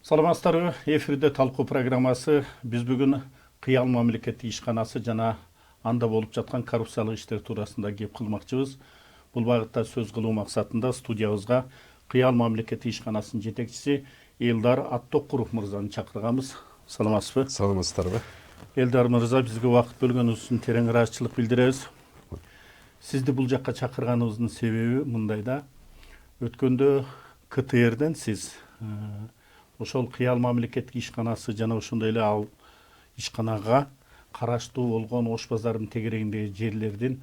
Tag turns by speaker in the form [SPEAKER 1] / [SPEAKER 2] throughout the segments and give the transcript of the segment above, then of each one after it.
[SPEAKER 1] Саламатсыздарбы? Эфирде талкуу программасы. Биз бүгүн Кыял мамлекеттик ишканасы жана анда болуп жаткан коррупциялык иштер туурасында кеп кылмакчыбыз. Бул багытта сөз кылуу максатында студиябызга Кыял мамлекеттик ишканасынын жетекчиси Элдар Аттокуров мырзаны чакырганбыз. Саламатсызбы?
[SPEAKER 2] Саламатсыздарбы?
[SPEAKER 1] Элдар мырза, бизге убакыт бөлгөнүңүз үчүн терең ыраазычылык билдиребиз. Сизди бул жакка чакырганыбыздын себеби мындайда. Өткөндө КТРден сиз ошол Кыял мамлекеттик ишканасы жана ошондой эле ал ишканага караштуу болгон Ош базарынын тегерегиндеги жерлердин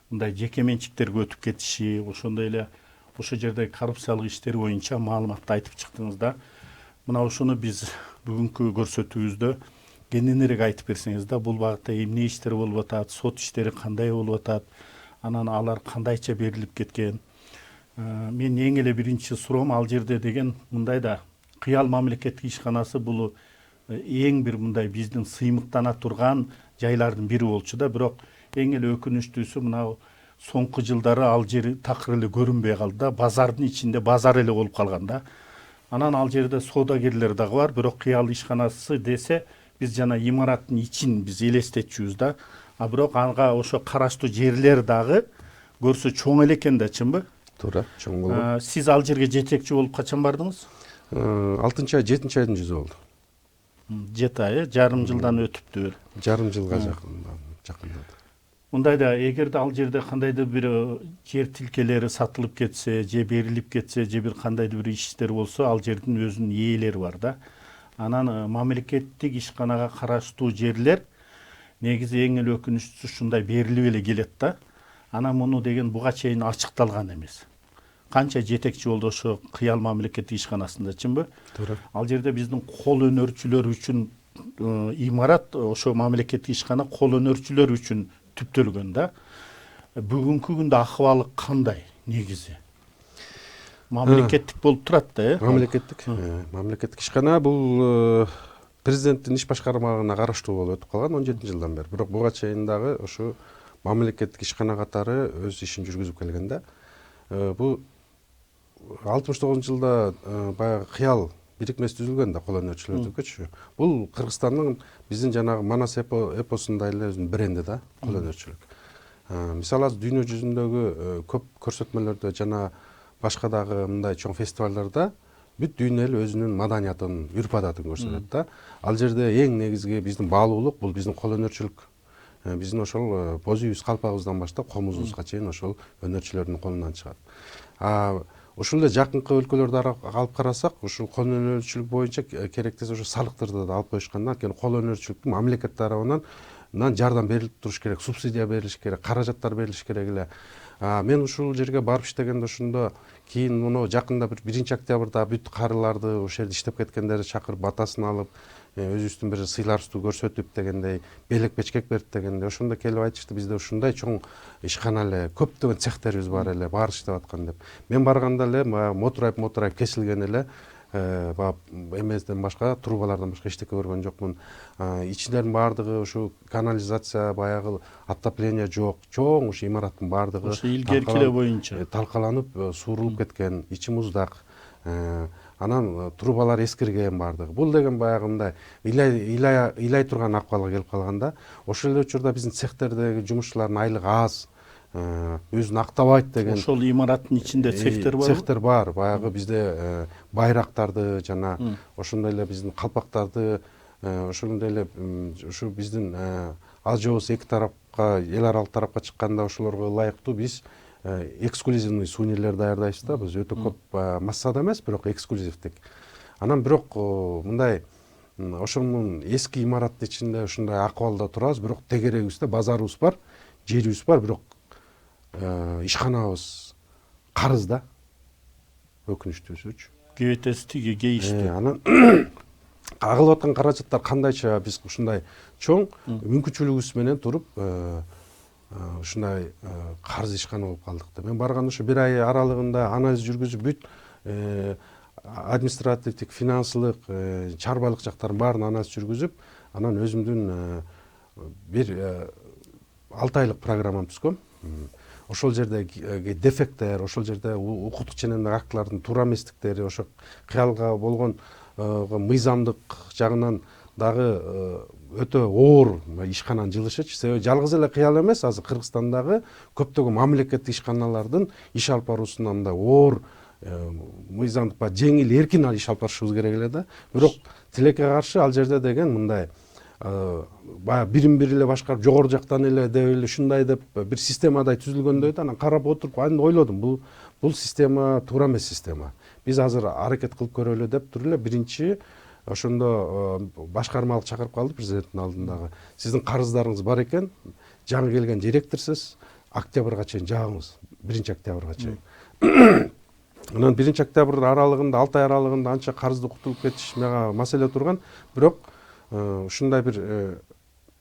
[SPEAKER 1] мындай жеке менчиктерге өтүп кетиши, ошондой эле ошол жердеги коррупциялык иштер боюнча маалыматты айтып чыктыңыз да. Мына ошону биз бүгүнкү көрсөтүүбүздө кененирээк айтып берсеңиз да, бул багытта эмне иштер болуп атат, сот иштери кандай болуп атат, анан алар кандайча берилип кеткен. Мен эң эле биринчи суроом ал жерде деген мындай да, Кыял мамлекеттик ишканасы бул эң бир мындай биздин сыймыктана турган жайлардын бири болчу да, бирок эң эле өкүнүчтүүсү мына соңку жылдары ал жери такыр эле көрүнбөй калды да, базардын ичинде базар эле болуп калган да. Анан ал жерде соодагерлер дагы бар, бирок Кыял ишканасы десе биз жана имараттын ичин биз элестетчүбүз да. А бирок ага ошо караштуу жерлер дагы көрсө чоң эле экен да, чынбы?
[SPEAKER 2] Туура, чоң болгон.
[SPEAKER 1] Сиз ал жерге жетекчи болуп качан бардыңыз?
[SPEAKER 2] 6-ай, 7-чи айдын жүзү болду.
[SPEAKER 1] 7 ай, жарым жылдан өтүптү.
[SPEAKER 2] Жарым жылга жакындады.
[SPEAKER 1] Мындайда эгерде ал жерде кандайдыр бир жер тилкелери сатылып кетсе, же берилип кетсе, же бир кандайдыр бир иштер болсо, ал жердин өзүнүн ээлери бар да. Анан мамлекеттик ишканага караштуу жерлер негизи эң эле өкүнүчтүүсү ушундай берилип эле келет да. Анан муну деген буга чейин ачыкталган эмес. Канча жетекчи болду ошо Кыял мамлекеттик ишканасында, чынбы?
[SPEAKER 2] Туура.
[SPEAKER 1] Ал жерде биздин кол өнөрчүлөр үчүн имарат, ошо мамлекеттик ишкана кол өнөрчүлөр үчүн түптөлгөн да. Бүгүнкү күндө акыбалы кандай негизи? Мамлекеттик болуп турат да,
[SPEAKER 2] Мамлекеттик ишкана бул президенттин иш башкармагына караштуу болуп өтүп калган 17 жылдан бери. Бирок буга чейин дагы ошо мамлекеттик ишкана катары өз ишин жүргүзүп келген да. Бул 69-жылда баягы Кыял бирикмеси түзүлгөн да, кол өнөрчүлөрдүкүчү. Бул Кыргызстандын биздин жанагы Манас эпосунда эле өзүнүн бренди да, кол өнөрчүлүк. Мисалы дүйнө жүзүндөгү көп көрсөтмөлөрдө жана башка дагы мындай чоң фестивалдарда бүт дүйнө эле өзүнүн маданиятын, үрп адатын көрсөтөт да. Ал жерде эң негизги биздин баалуулук бул биздин кол өнөрчүлүк. Биздин ошол боз үйүбүз, калпагыбыздан баштап комузубузга чейин ошол өнөрчүлөрдүн колунан чыгат. Ошол эле жакынкы өлкөлөрдү алып карасак, ушул кол өнөрчүлүк боюнча керектесе ошо салыктарды да алып коюшкан да. Анткени кол өнөрчүлүктүн мамлекет тарабынан жардам берилип туруш керек, субсидия берилиш керек, каражаттар берилиш керек эле. Мен ушул жерге барып иштегенде ошондо кийин муну жакында 1 октябрда бүт карыларды ошол жерде иштеп кеткендерди чакырып батасын алып, өзүбүздүн бир сыйларыбызды көрсөтүп дегендей, белек бечкек берип дегендей, ошондо келип айтышты, бизде ушундай чоң ишкана эле, көптөгөн цехтерибиз бар эле, баары иштеп аткан деп. Мен барганда эле мотурайып кесилген эле, эмезден башка, трубалардан башка эчтеке көргөн жокмун. Ичинердин баардыгы ушу канализация, баягы отопление жок, чоң ушу имараттын баардыгы
[SPEAKER 1] ошо илгеркиле боюнча
[SPEAKER 2] талкаланып, суурулуп кеткен, ичи муздак. Анан трубалар эскирген баардыгы. Бул деген баягы мындай ыйлай турган акыбалга келип калган да. Ошол эле учурда биздин цехтердеги жумушчулардын айлыгы аз, өзүн актабайт деген.
[SPEAKER 1] Ошол имараттын ичинде цехтер бар.
[SPEAKER 2] Цехтер бар. Баягы бизде байрактарды жана ошондой эле биздин калпактарды, ошондой эле ушу биздин ал жобобуз эки тарапка, эл аралык тарапка чыкканда ошолорго ылайыктуу биз эксклюзивный сувенирлер даярдайбыз да. Биз өтө көп массада эмес, бирок эксклюзивдик. Анан бирок мындай ошонун эски имараттын ичинде ушундай акыбалда турабыз, бирок тегерегибизде базарыбыз бар, жерибиз бар, бирок ишканабыз карыз да. Өкүнүчтүүсүчү.
[SPEAKER 1] Кебетеси тиги кейишти.
[SPEAKER 2] Анан агылып аткан каражаттар кандайча биз ушундай чоң мүмкүнчүлүгүбүз менен туруп ушундай карыз ишкана болуп калдык да. Мен барганда ушу 1 ай аралыгында анализ жүргүзүп бүт административдик, финансылык, чарбалык жактарын баарын анализ жүргүзүп, анан өзүмдүн бир 6 айлык программам түзгөм. Ошол жерде дефекттер, ошол жерде укуктук ченемдик актылардын туура эместиктери, ошо Кыялга болгон мыйзамдык жагынан дагы өтө оор ишкананын жылышычы. Себеби жалгыз эле кыял эмес, азыр Кыргызстандагы көптөгөн мамлекеттик ишканалардын иш алып баруусунда мындай оор мыйзамдык жеңил эркин иш алып барышыбыз керек эле да. Бирок тилекке каршы ал жерде деген мындай баягы бирин бири эле башкарып жогору жактан эле деп эле ушундай деп бир системадай түзүлгөндөй да. Анан карап отуруп анан ойлодум, бул система туура эмес система. Биз азыр аракет кылып көрөлү деп туруп эле биринчи ошондо башкармалык чакырып калды президенттин алдындагы. Сиздин карыздарыңыз бар экен, жаңы келген директорсуз, октябрга чейин жабыңыз, 1-октябрга чейин. Анан 1-октябрь аралыгында, 6 ай аралыгында анча карызды кутулуп кетиш мага маселе турган, бирок ушундай бир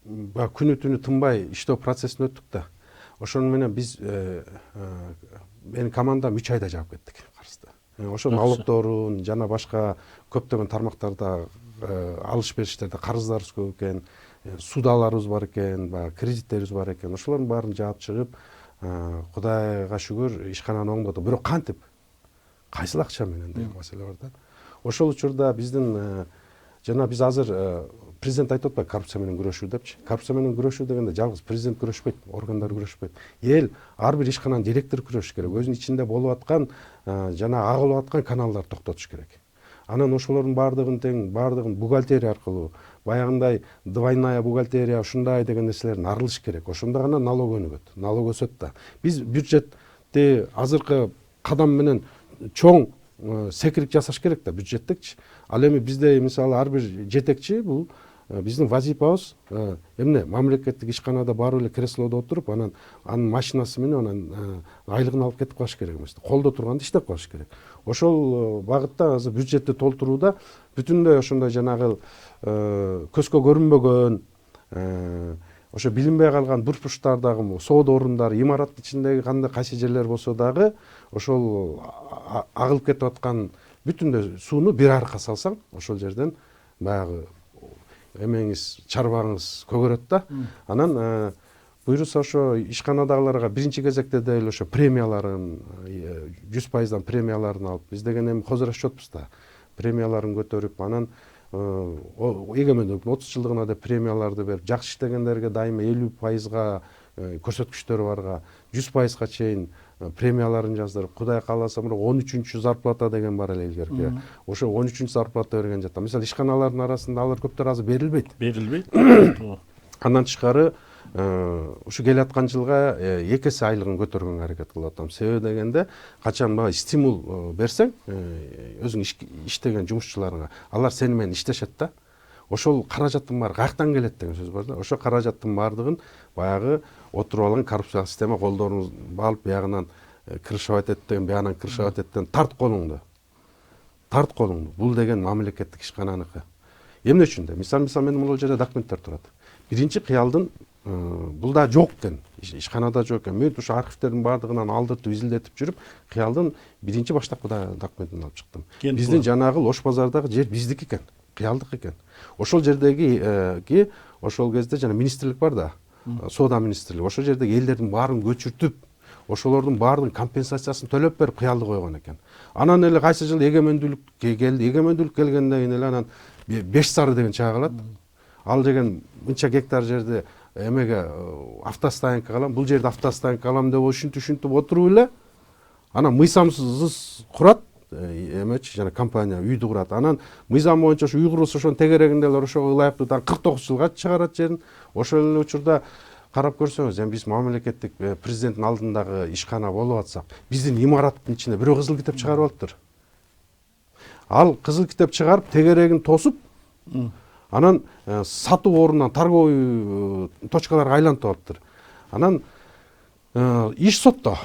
[SPEAKER 2] күнү түнү тынбай иштөө процессин өттүк да. Ошону менен биз менин командам 3 айда жаап кеттик карызды. Ошо налогдорун жана башка көптөгөн тармактарда алыш бериштерде карыздарыбыз көп экен, судаларыбыз бар экен, баягы кредиттерибиз бар экен. Ошолордун баарын жаап чыгып, Кудайга шүгүр ишкананы оңдоду. Бирок кантип? Кайсыл акча менен деген маселе бар да. Ошол учурда биздин жана биз азыр президент айтып атпайбы коррупция менен күрөшүү депчи. Коррупция менен күрөшүү дегенде жалгыз президент күрөшпөйт, органдар күрөшпөйт. Эл ар бир ишкананын директору күрөшүш керек. Өзүнүн ичинде болуп аткан жана агылып аткан каналдарды токтотуш керек. Анан ошолордун баардыгын бухгалтерия аркылуу, баягындай двойная бухгалтерия ушундай деген нерселерден арылыш керек. Ошондо гана налог өнүгөт, налог өсөт да. Биз бюджетти азыркы кадам менен чоң секирик жасаш керек да, бюджеттикчи. Ал эми бизде мисалы ар бир жетекчи бул биздин вазипабыз эмне мамлекеттик ишканада барып эле креслодо отуруп, анан анын машинасы менен анан айлыгын алып кетип калыш керек эмес. Колдо турганда иштеп калыш керек. Ошол багытта азыр бюджетти толтурууда бүтүндөй ошондой жанагы көзгө көрүнбөгөн ошо билинбей калган бурчтардагы соода орундары, имараттын ичиндеги кандай кайсы жерлер болсо дагы ошол агылып кетип аткан бүтүндөй сууну бир арка салсаң, ошол жерден баягы эмеңиз, чарбаңыз көгөрөт да. Анан буюрса ошо ишканадагыларга биринчи кезекте деле ошо премияларын 100%дан премияларын алып, биз деген эми хозрасчетпуз да. Премияларын көтөрүп, анан эгемендүүлүктүн 30 жылдыгына деп премияларды берип, жакшы иштегендерге дайыма 50%га көрсөткүчтөрү барга 100%га чейин премияларын жаздырып, Кудай кааласа 13-чү зарплата деген бар эле илгерки. Ошо 13-чү зарплата берген жатат. Мисалы ишканалардын арасында алар көптөр азыр берилбейт. Андан тышкары ушу келаткан жылга 2 эсе айлыгын көтөргөнгө аракет кылып атам. Себеби дегенде качан стимул берсең өзүң иштеген жумушчуларыңа, алар сени менен иштешет да. Ошол каражаттын баары каяктан келет деген сөз бар да. Ошо каражаттын баардыгын баягы отуруп алган коррупциялык система колдоруңуз алып, биягынан крышевать эттен, биягынан крышевать эттен тарт колуңду. Тарт колуңду. Бул деген мамлекеттик ишкананыкы. Эмне үчүн де? Мисалы менин бул жерде документтер турат. Биринчи кыялдын бул да жок экен, ишканада жок экен. Мен ушу архивтердин баардыгынан алдыртып, изилдетип жүрүп, кыялдын биринчи баштапкы документин алып чыктым. Биздин жанагы Лош базардагы жер биздики экен, кыялдык экен. Ошол жердеги ошол кезде жана министрлик бар да, соода министрлиги. Ошол жердеги элдердин баарын көчүртүп, ошолордун баардыгын компенсациясын төлөп берип кыялды койгон экен. Анан эле кайсы жылы эгемендүүлүк келди. Эгемендүүлүк келгенден кийин эле анан 5 сары деген чыга калат. Ал деген мынча гектар жерде эмеге автостоянка калам, бул жерде автостоянка калам деп ушинтип отуруп эле анан мыйзамсыз курат эмечи жана компания үйдү курат. Анан мыйзам боюнча ушу үй курулушу ошонун тегерегинде эле ошого ылайыктуу 49 жылга чыгарат жерин. Ошол эле учурда карап көрсөңүз, эми биз мамлекеттик президенттин алдындагы ишкана болуп атсак, биздин имараттын ичинде бирөө кызыл китеп чыгарып алыптыр. Ал кызыл китеп чыгарып, тегерегин тосуп, анан сатуу орунан торговый точкаларга айлантып алыптыр. Анан иш сотто.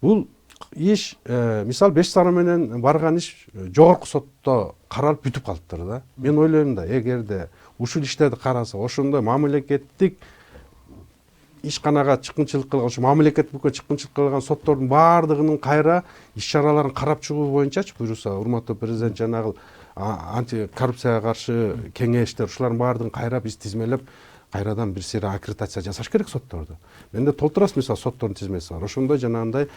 [SPEAKER 2] Бул иш мисалы 5 сары менен барган иш жогорку сотто каралып бүтүп калыптыр да. Мен ойлойм да, эгерде ушул иштерди караса, ошондой мамлекеттик ишканага чыккынчылык кылган, ошо мамлекет бүкө чыккынчылык кылган соттордун баардыгынын кайра иш чараларын карап чыгуу боюнчачы буюрса, урматтуу президент жанагы антикоррупцияга каршы кеңештер, ушулардын баардыгын кайра биз тизмелеп кайрадан бир сыйра аккредитация жасаш керек сотторду. Менде толтурасыз мисалы соттордун тизмеси бар. Ошондой жанагындай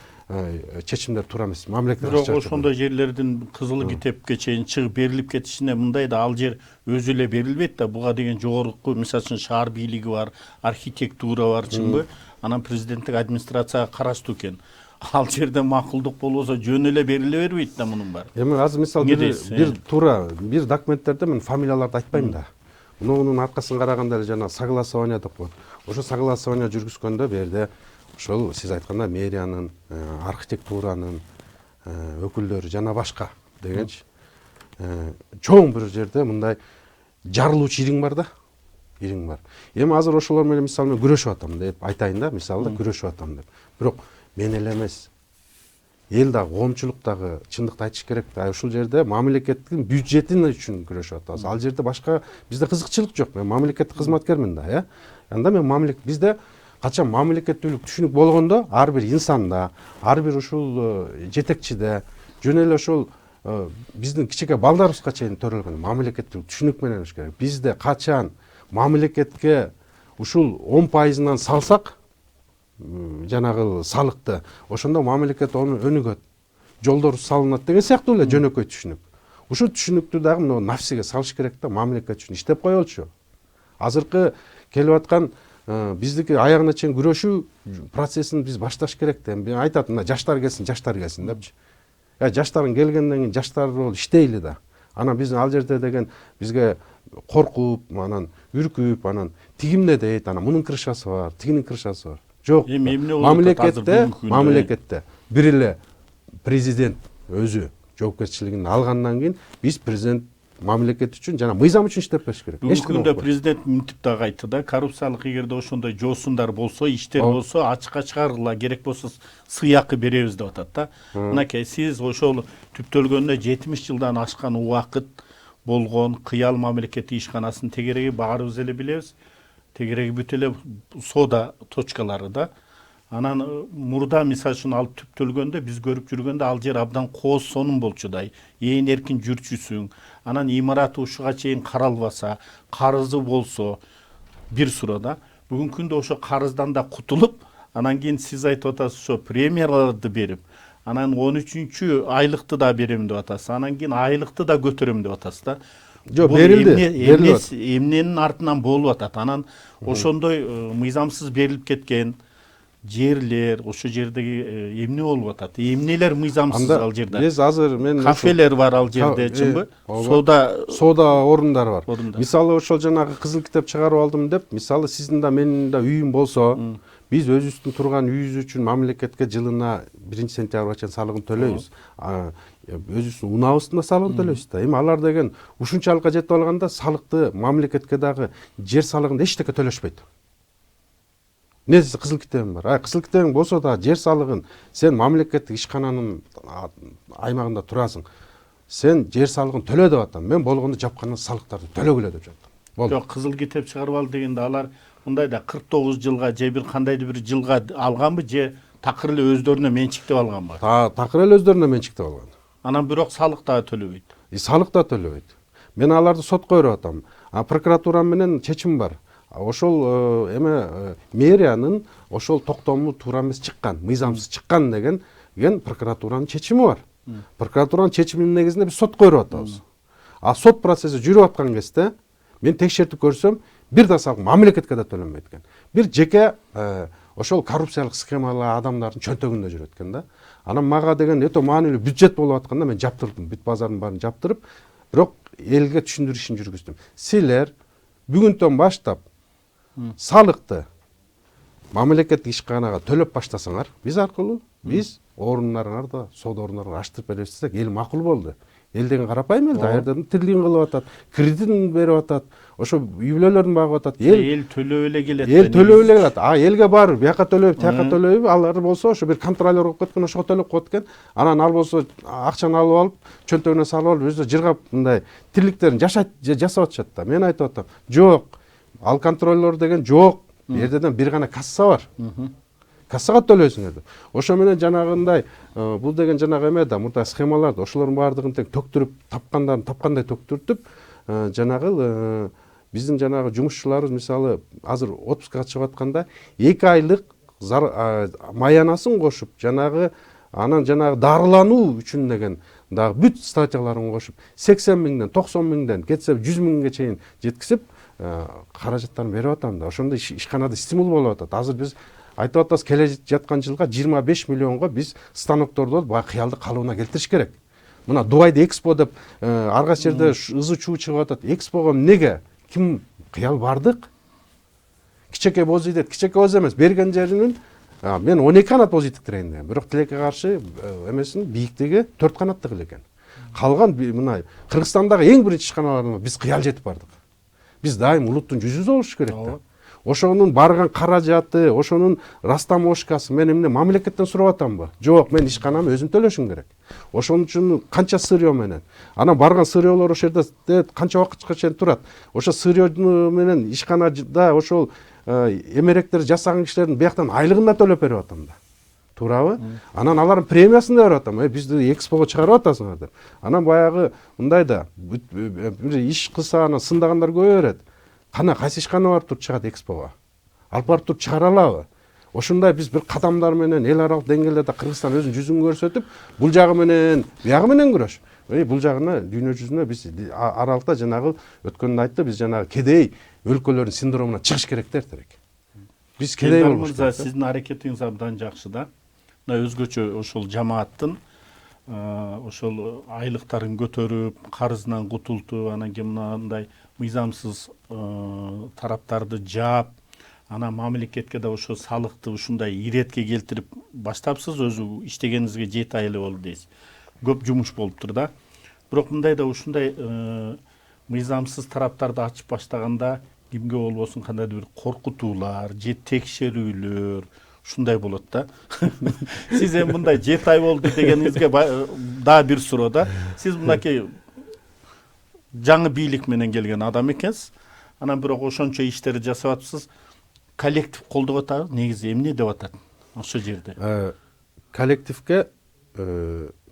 [SPEAKER 2] чечимдер туура эмес. Мамлекеттик
[SPEAKER 1] Бирок ошондой жерлердин кызыл китепке чейин чыгып берилип кетишине мындай да ал жер өзү эле берилбейт да. Буга деген жогорку мисалы үчүн шаар бийлиги бар, архитектура бар, чынбы? Анан президенттик администрацияга караштуу экен. Ал жерде макулдук болбосо жөн эле бериле бербейт да мунун баары.
[SPEAKER 2] Эми азыр мисалы бир туура бир документтерде мен фамилияларды айтпайм да. Мунун аркасын караганда эле жана согласование деп коет. Ошо согласование жүргүзгөндө бу жерде ошол сиз айткандай мэриянын, архитектуранын өкүлдөрү жана башка дегенчи чоң бир жерде мындай жарылуучу ириң бар да. Ириң бар. Эми азыр ошолор менен мисалы мен күрөшүп атам деп айтайын да, мисалы да күрөшүп атам деп. Бирок мен эле эмес. Эл дагы, коомчулук дагы чындыкты айтыш керек да. Ушул жерде мамлекеттин бюджетин үчүн күрөшүп атабыз. Ал жерде башка бизде кызыкчылык жок. Мен мамлекеттик кызматкермин да, Анда мен бизде качан мамлекеттүүлүк түшүнүк болгондо ар бир инсанда, ар бир ушул жетекчиде жөн эле ошол биздин кичике балдарыбызга чейин төрөлгөн мамлекеттүүлүк түшүнүк менен болуш керек. Бизде качан мамлекетке ушул 10%-дан салсак жанагы салыкты, ошондо мамлекет onu өнүгөт, жолдор салынат деген сыяктуу эле жөнөкөй түшүнүк. Ушул түшүнүктү дагы мына нафсиге салыш керек да, мамлекет үчүн иштеп койолчу. Азыркы келип аткан биздики аягына чейин күрөшүү процессин биз башташ керек да. Мен айтат, мына жаштар келсин депчи. Жаштардын келгенден кийин жаштар болуп иштейли да. Анан биздин ал жерде деген бизге коркуп, анан үркүп, анан тигимде дейт, анан мунун крышасы бар, тигинин крышасы бар. Жок. Мамлекетте бир эле президент өзү жоопкерчилигин алгандан кийин биз президент мамлекет үчүн жана мыйзам үчүн иштеп бериш керек.
[SPEAKER 1] Бүгүнкү күндө президент мынтип дагы айтты да, коррупциялык эгерде ошондой жоосундар болсо, иштер болсо, ачыкка чыгаргыла, керек болсо сыйакы беребиз деп атат да. Мынакей сиз ошол түптөлгөнүнө 70 жылдан ашкан убакыт болгон Кыял мамлекеттик ишканасынын тегереги баарыбыз эле билебиз. Тегереги бүт эле соода точкалары да. Анан мурда мисалы үчүн ал түптөлгөндө биз көрүп жүргөндө ал жер абдан кооз сонун болчу да. Ээн эркин жүрчүсүң. Анан имараты ушуга чейин каралбаса, карызы болсо бир сурада. Бүгүнкү күндө ошо карыздан да кутулуп, анан кийин сиз айтып атасыз ошо премияларды берип, анан 13-чү айлыкты да берем деп атасыз. Анан кийин айлыкты да көтөрөм деп атасыз да.
[SPEAKER 2] Жок, берилди.
[SPEAKER 1] Эмненин артынан болуп атат. Анан ошондой мыйзамсыз берилип кеткен жерлер, ошо жердеги эмне болуп атат? Эмнелер мыйзамсыз ал жерде?
[SPEAKER 2] Биз азыр мен
[SPEAKER 1] кафелер бар ал жерде, чынбы?
[SPEAKER 2] Соода орундары бар. Мисалы ошол жанагы кызыл китеп чыгарып алдым деп, мисалы сиздин да менин да үйүм болсо, биз өзүбүздүн турган үйүбүз үчүн мамлекетке жылына 1-сентябрга чейин салыгын төлөйбүз. Өзүбүздүн унаабыздын да салыгын төлөйбүз да. Эми алар деген ушунчалыкка жетип алганда салыкты мамлекетке дагы жер салыгында эчтеке төлөшпөйт. Несі кызыл китебим бар. Кызыл китебиң болсо да жер салыгын сен мамлекеттик ишкананын аймагында турасың. Сен жер салыгын төлө деп атам. Мен болгондо жапкандан салыктарды төлөгүлө деп жаттым.
[SPEAKER 1] Жок, кызыл китеп чыгарып ал дегенде алар мындай да 49 жылга же бир кандайдыр бир жылга алганбы же такыр эле өздөрүнө менчиктеп алганбы?
[SPEAKER 2] Такыр эле өздөрүнө менчиктеп алган.
[SPEAKER 1] Анан бирок салык да төлөбөйт.
[SPEAKER 2] Салык да төлөбөйт. Мен аларды сотко берип атам. Прокуратура менен чечим бар. Ошол эме мэриянын ошол токтому туура эмес чыккан, мыйзамсыз чыккан деген прокуратуранын чечими бар. Прокуратуранын чечиминин негизинде биз сотко берип атабыз. Сот процесси жүрүп аткан кезде мен текшертип көрсөм, бир да салык мамлекетке да төлөнбөйт экен. Бир жеке ошол коррупциялык схемалар адамдардын чөнтөгүндө жүрөт экен да. Анан мага деген өтө маанилүү бюджет болуп атканда мен жаптырдым, бүт базардын баарын жаптырып, бирок элге түшүндүрүү ишин жүргүздүм. Силер бүгүндөн баштап салыкты мамлекеттик ишканага төлөп баштасаңар, биз аркылуу биз орундарыңарды, соода орундарыңарды аштырып беребиз десек, эл макул болду. Эл деген карапайым эл да, жерден тирлигин кылып атат, кредитин берип атат, ошо үй бүлөлөрүн багып атат.
[SPEAKER 1] Эл төлөп эле келет.
[SPEAKER 2] Эл төлөп эле келет. Элге бар, бияка төлөйбү, тияка төлөйбү, алар болсо ошо бир контролер болуп кеткен, ошого төлөп коет экен. Анан ал болсо акчаны алып алып, чөнтөгүнө салып алып, өзү жыргап мындай тирликтерин жасап атышат да. Мен айтып атам, жок. Ал контролер деген жок. Жерден бир гана касса бар. Кассага төлөйсүңөр деп. Ошо менен жанагындай бул деген жанагы эме да, мурда схемаларды ошолордун баардыгын тең төктүрүп, тапкандай төктүртүп, жанагы биздин жанагы жумушчуларыбыз мисалы азыр отпускка чыгып атканда 2 айлык маянасын кошуп жанагы анан жанагы дарылануу үчүн деген дагы бүт статьяларын кошуп 80 миңден 90 миңден кетсе 100 миңге чейин жеткизип каражаттарын берип атам да. Ошондо ишканада стимул болуп атат. Азыр биз айтып атабыз, келе жаткан жылга 25 миллионго биз станокторду алып бага кыялды калыбына келтириш керек. Мына Дубайда экспо деп ар кайсы жерде ызы чуу чыгып атат. Экспого эмнеге? Ким кыял бардык? Кичеке боз дейт, кичеке боз эмес. Берген жеринин мен 12 канат боз тиктирейин деген. Бирок тилекке каршы эмесин бийиктиги 4 канаттык эле экен. Калган мына Кыргызстандагы эң биринчи ишканаларына биз кыял жетип бардык. Биз дайым улуттун жүзү болуш керек да. Ошонун барган каражаты, ошонун растаможкасы мен эмне мамлекеттен сурап атамбы? Жок, мен ишканамды өзүм төлөшүм керек. Ошон үчүн канча сырьё менен. Анан барган сырьёлор ошол жерде канча убакытка чейин турат. Ошо сырьё менен ишканада ошол эмеректер жасаган кишилердин бияктан айлыгын да төлөп берип атам да. Туурабы? Анан алардын премиясын да берип атам. Бизди экспого чыгарып атасыңар деп. Анан баягы мындай да бир иш кылса анан сындагандар көбөйө берет. Кана кайсы ишкана барып туруп чыгат экспого? Алып барып туруп чыгара алабы? Ошондой биз бир кадамдар менен эл аралык деңгээлде Кыргызстан өзүнүн жүзүн көрсөтүп, бул жагы менен, биягы менен күрөш. Бул жагына дүйнө жүзүнө биз аралыкта жанагы өткөндө айтты, биз жанагы кедей өлкөлөрдүн синдромуна чыгыш керек дертерек. Биз кедей болуш керек.
[SPEAKER 1] Сиздин аракетиңиз абдан жакшы да. Мына өзгөчө ошол жамааттын ошол айлыктарын көтөрүп, карызынан кутултуп, анан кийин мындай мыйзамсыз тараптарды жаап, анан мамлекетке да ошо салыкты ушундай иретке келтирип баштапсыз, өзү иштегениңизге 7 ай эле болду дейсиз. Көп жумуш болуптур да. Бирок мындайда ушундай мыйзамсыз тараптарды ачып баштаганда кимге болбосун кандайдыр бир коркутуулар же текшерүүлөр ушундай болот да. Сиз эми мындай 7 ай болду дегениңизге дагы бир суроо да. Сиз мынакей жаңы бийлик менен келген адам экенсиз. Анан бирок ошончо иштерди жасап атыпсыз. Коллектив колдоп атабы? Негизи эмне деп атат ошо жерде?
[SPEAKER 2] Коллективге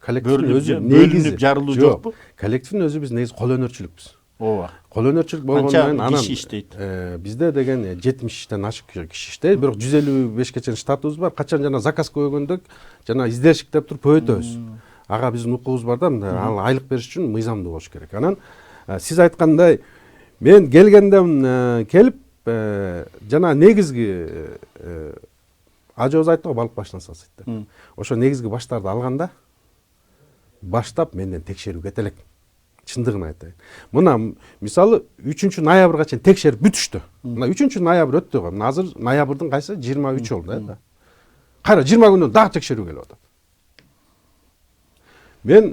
[SPEAKER 2] коллективдин өзү негизи
[SPEAKER 1] жарылуу жокпу?
[SPEAKER 2] Коллективдин өзү биз негизи кол өнөрчүлүкпүз.
[SPEAKER 1] Ооба.
[SPEAKER 2] Кол өнөрчүлүк болгондон менен
[SPEAKER 1] анан иштейт.
[SPEAKER 2] Бизде деген 70тен ашык киши иштейт, бирок 155ке чейин штатыбыз бар. Качан жана заказ көбөйгөндө жана издержек деп туруп көбөйтөбүз. Ага биздин укугубуз бар да, мындай айлык бериш үчүн мыйзамдуу болуш керек. Анан сиз айткандай мен келгенден келип жана негизги ажоз айтты го, балык башынан сасыйт деп. Ошо негизги баштарды алганда баштап менден текшерүү кете элек. Чындыгын айтайын. Мына мисалы 3 ноябрга чейин текшерип бүтүштү. Мына 3 ноябрь өттү го. Мына азыр ноябрдын кайсы 23 болду да. Кайра 20 күндөн дагы текшерүү келип атат. Мен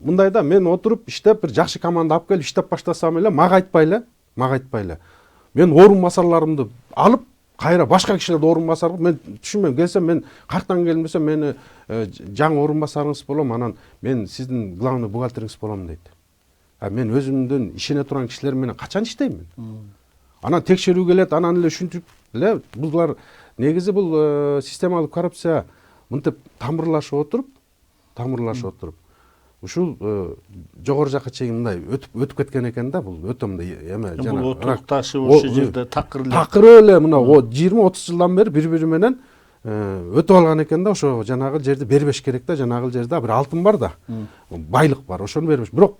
[SPEAKER 2] мындайда мен отуруп иштеп бир жакшы команда алып келип иштеп баштасам эле мага айтпайлы. Мен орун басарларымды алып кайра башка кишилерди орун басар кылып, мен түшүнбөйм, келсем мен карттан келмесем мени жаңы орун басарыңыз болом, анан мен сиздин главный бухгалтериңиз болом дейт. Мен өзүмдүн ишене турган кишилер менен качан иштейм мен? Анан текшерүү келет, анан эле ушинтип эле булар негизи бул системалык коррупция мынтип тамырлашып отуруп ушул жогору жакка чейин мындай өтүп кеткен экен да, бул өтө мындай эме жана
[SPEAKER 1] бул отурукташып ошол жерде
[SPEAKER 2] такыр эле мына 20-30 жылдан бери бири менен өтүп алган экен да, ошо жанагы жерди бербеш керек да, жанагы жерде бир алтын бар да, байлык бар, ошону бербеш. Бирок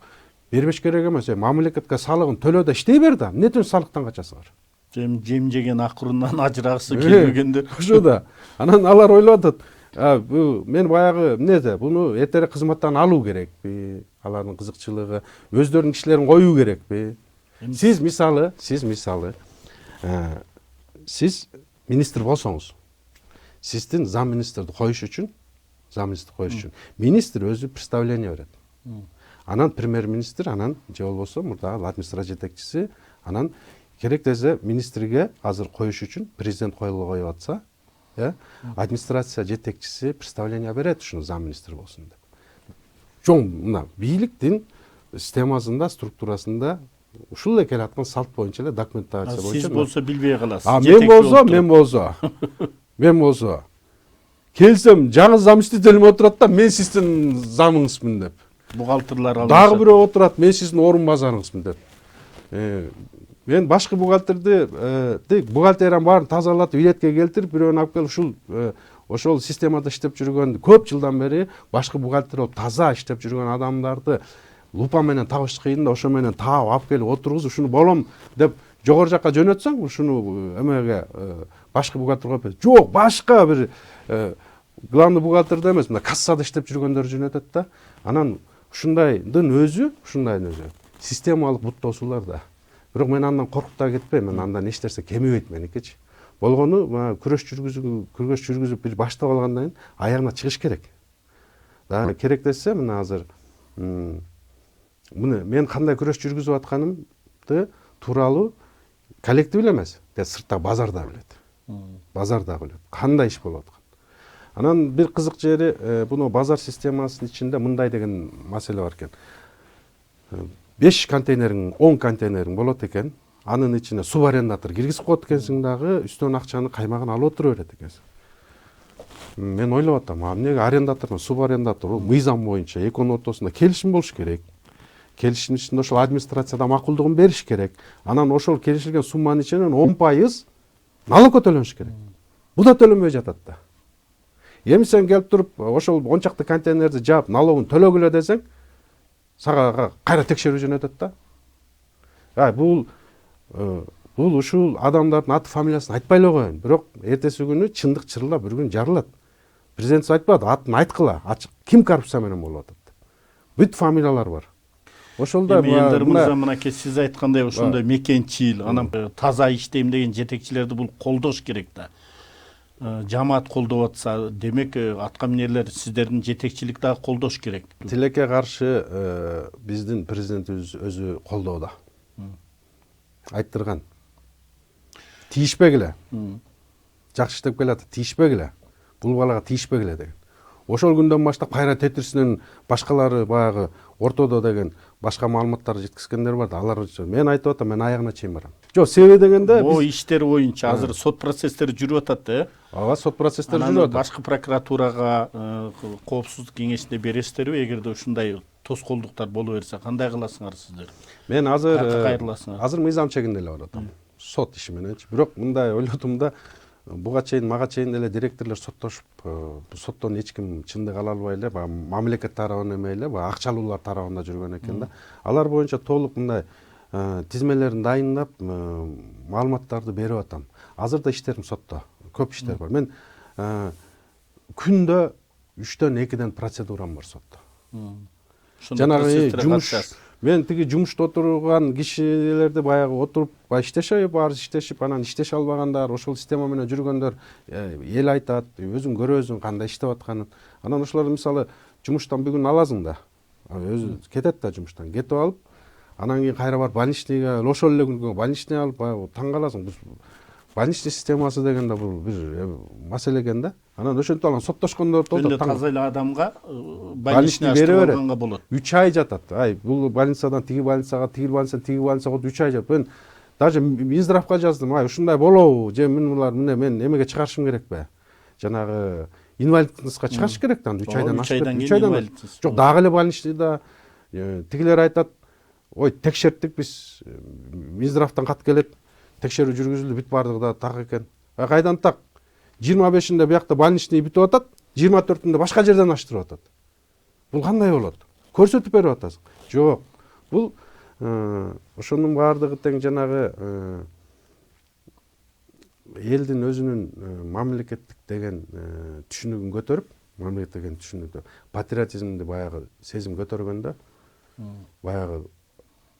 [SPEAKER 2] бербеш керек эмес, мамлекетке салыгын төлөө да иштей бер да, эмне үчүн салыктан качасыңар?
[SPEAKER 1] Жем жеген акырынан ажырагысы келбегендер.
[SPEAKER 2] Ошо да. Анан алар ойлоп атат, мен баягы эмнеде, буну эртерээк кызматтан алуу керекпи? Алардын кызыкчылыгы, өздөрүнүн кишилерин коюу керекпи? Сиз мисалы, сиз министр болсоңуз, сиздин зам министрди коюш үчүн, министр өзү представление берет. Анан премьер-министр, анан же болбосо мурдагы администрация жетекчиси, анан керек десе министрге азыр коюш үчүн президент коюп атса, администрация жетекчиси представление берет, ушуну зам министр болсун деп. Чоң мына бийликтин системасында, структурасында ушул эле келаткан салт боюнча эле документация боюнча. Сиз
[SPEAKER 1] болсо билбей каласыз.
[SPEAKER 2] Мен болсо келсем жаңы заместителим отурат да, мен сиздин замыңызмын деп.
[SPEAKER 1] Бухгалтерлар алып.
[SPEAKER 2] Дагы бирөө отурат, мен сиздин орун басарыңызмын деп. мен башкы бухгалтериянын баарын тазалатып илетке келтирип бирөөнү алып келип ошол системада иштеп жүргөн көп жылдан бери башкы бухгалтер болуп таза иштеп жүргөн адамдарды лупа менен табыш кыйын да ошо менен таап алып келип отургузуп ушуну болом деп жогору жакка жөнөтсөң ушуну эмеге башкы бухгалтерге коюп жок башка бир главный бухгалтерде эмес мына кассада иштеп жүргөндөр жөнөтөт да анан ушундайдын өзү системалык буттоосулар да бирок мен андан коркуп да кетпейм мен андан эч нерсе кемибейт меникичи болгону күрөш жүргүзүп бир баштап алгандан кийин аягына чыгыш керек да керек десе мына азыр мына мен кандай күрөш жүргүзүп атканымды тууралуу коллектив эле эмес сыртта базар да билет кандай иш болуп аткан анан бир кызык жери буну базар системасынын ичинде мындай деген маселе бар экен 5 контейнериң 10 контейнериң болот экен анын ичине субарендатор киргизип коет экенсиң дагы үстөн акчаны каймагын алып отура берет экенсиң мен ойлоп атам эмнеге арендатор менен субарендатор бул мыйзам боюнча экөөнүн ортосунда келишим болуш керек келишимдин ичинде ошол администрацияда макулдугун бериш керек анан ошол келишилген сумманын ичинен 10% налогко төлөнүш керек бул да төлөнбөй жатат да эми сен келип туруп ошол 10 чакты контейнерди жаап налогун төлөгүлө десең сага кайра текшерүү жөнөтөт да бул ушул адамдардын аты фамилиясын айтпай эле коеюн бирок эртеси күнү чындык чырылдап бир күнү жарылат президент айтпады атын айткыла ачык ким коррупция менен болуп атат бүт фамилиялар бар ошолда
[SPEAKER 1] Элдер мырза мынакей сиз айткандай ошондой мекенчил анан таза иштейм деген жетекчилерди бул колдош керек да жамаат колдоп атса демек аткаминерлер сиздердин жетекчилик дагы колдош керек
[SPEAKER 2] тилекке каршы биздин президентибиз өзү колдоодо айттырган тийишпегиле жакшы иштеп келатат тийишпегиле бул балага тийишпегиле деген ошол күндөн баштап кайра тетирисинен башкалары баягы ортодо деген башка маалыматтарды жеткизгендер бар да алар мен айтып атам мен аягына чейин барам жок себеби дегенде
[SPEAKER 1] бул иштер боюнча азыр сот процесстери жүрүп атат
[SPEAKER 2] ооба сот процесстери жүрүп атат
[SPEAKER 1] башкы прокуратурага коопсуздук кеңешине бересиздерби эгерде ушундай тоскоолдуктар боло берсе кандай кыласыңар сиздер
[SPEAKER 2] мен азыр
[SPEAKER 1] кайрыласыңар
[SPEAKER 2] мыйзам чегинде эле барып атам сот иши мененчи бирок мындай ойлодум да буга чейин мага чейин деле директорлор соттошуп соттон эч ким чындык ала албай эле баягы мамлекет тарабынан эмей эле баягы акчалуулар тарабында жүргөн экен да алар боюнча толук мындай тизмелерин дайындап маалыматтарды берип атам азыр да иштерим сотто көп иштер бар мен күндө 3-төн 2 процедурам бар сотто жанагы жумуш мен тиги жумушта отурган кишилерди баягы отуруп иштешеби баары иштешип анан иштеше албагандар ошол система менен жүргөндөр эл айтат өзүң көрөсүң кандай иштеп атканын анан ошолорду мисалы жумуштан бүгүн аласың да өзү кетет да жумуштан кетип алып анан кийин кайра барып больничныйга ошол эле күнгө больничный алып баягы таң каласың больничный системасы деген да бул бир маселе экен да анан ошентип анан соттошкондорду
[SPEAKER 1] күндө таза эле адамга больничный
[SPEAKER 2] берип
[SPEAKER 1] алганга болот
[SPEAKER 2] 3 ай жатат бул больницадан тиги больницага тиги больницага 3 ай жатат мен даже Минздравга жаздым ушундай болобу же булар мен эмеге чыгарышым керекпи жанагы инвалидностька чыгарыш керек да 3 айдан
[SPEAKER 1] 3 айдан кийин инвалидсиз
[SPEAKER 2] жок дагы эле больничныйда тигилер айтат ой текшерттик биз Минздравдан кат келет текшерүү жүргүзүлдү бүт баардыгы да так экен кайдан так 25-inde биякта больничный бүтүп атат 24-ünde башка жерден аштырып атат бул кандай болот көрсөтүп берип атасың жок бул ошонун баардыгы тең жанагы элдин өзүнүн мамлекеттик деген түшүнүгүн көтөрүп мамлекет деген түшүнүктө патриотизмди баягы сезим көтөргөндө баягы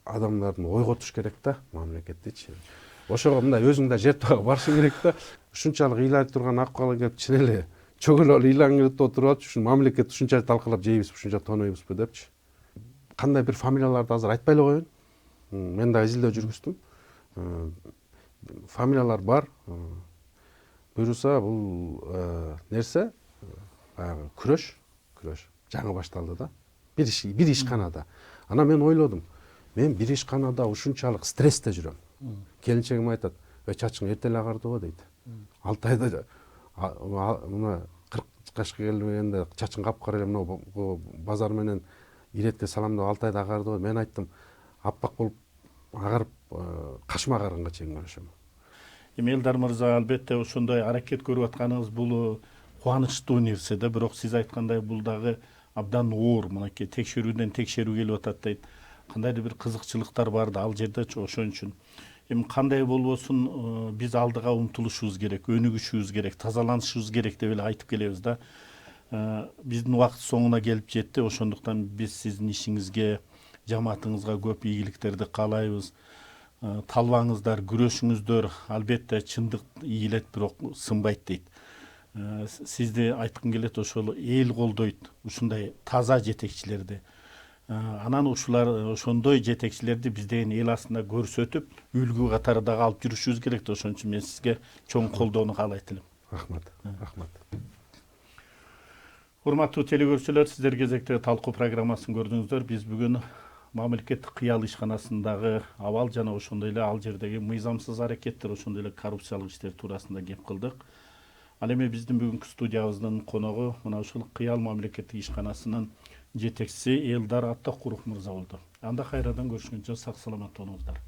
[SPEAKER 2] адамдардын ойго туш керек да мамлекеттичи ошого мындай өзүң да жертвага барышың керек да ушунчалык ыйлай турган акыбалга келип чын эле чөгөлөп ыйлангып отуруп атып ушул мамлекетти ушунча талкалап жейбизби ушунча тонойбузбу депчи кандай бир фамилияларды азыр айтпай эле коеюн мен да изилдөө жүргүздүм фамилиялар бар буюрса бул нерсе баягы күрөш жаңы башталды да бир ишканада анан мен ойлодум мен бир ишканада ушунчалык стрессте жүрөм келинчегим айтат чачың эрте эле агарды го дейт 6 айда мына 40 жашка келбегенде чачың капкара эле мына базар менен иретке салам деп 6 айда агарды го мен айттым аппак болуп агарып кашмагарынга чейин көрүшөм.
[SPEAKER 1] Эми Элдар мырза, албетте ошондой аракет көрүп атканыңыз бул кубанычтуу нерсе да, бирок сиз айткандай бул дагы абдан оор, мынакей текшерүүдөн текшерүү келип атат дейт. Кандайдыр бир кызыкчылыктар бар да ал жерде, ошон үчүн эми кандай болбосун биз алдыга умтулушубуз керек, өнүгүшүбүз керек, тазаланышыбыз керек деп эле айтып келебиз да. Биздин убакыт соңуна келип жетти, ошондуктан биз сиздин ишиңизге, жамаатыңызга көп ийгиликтерди каалайбыз. Талбаңыздар, күрөшүңүздөр, албетте чындык ийилет, бирок сынбайт дейт. Сизди айткым келет, ошол эл колдойт ушундай таза жетекчилерди. Анан ошондой жетекчилерди биз деген эл астында көрсөтүп, үлгү катары дагы алып жүрүшүбүз керек. Ошон үчүн мен сизге чоң колдоону каалайт элем.
[SPEAKER 2] Рахмат. Рахмат.
[SPEAKER 1] Урматтуу телекөрүүчүлөр, сиздер кезектеги талкуу программасын көрдүңүздөр. Биз бүгүн мамлекеттик кыял ишканасындагы абал жана ошондой эле ал жердеги мыйзамсыз аракеттер, ошондой эле коррупциялык иштер туурасында кеп кылдык. Ал эми биздин бүгүнкү студиябыздын коногу мына ушул кыял мамлекеттик ишканасынын жетекчиси Элдар Аттакуров мырза болду. Анда кайрадан көрүшкөнчө сак саламат болуңуздар.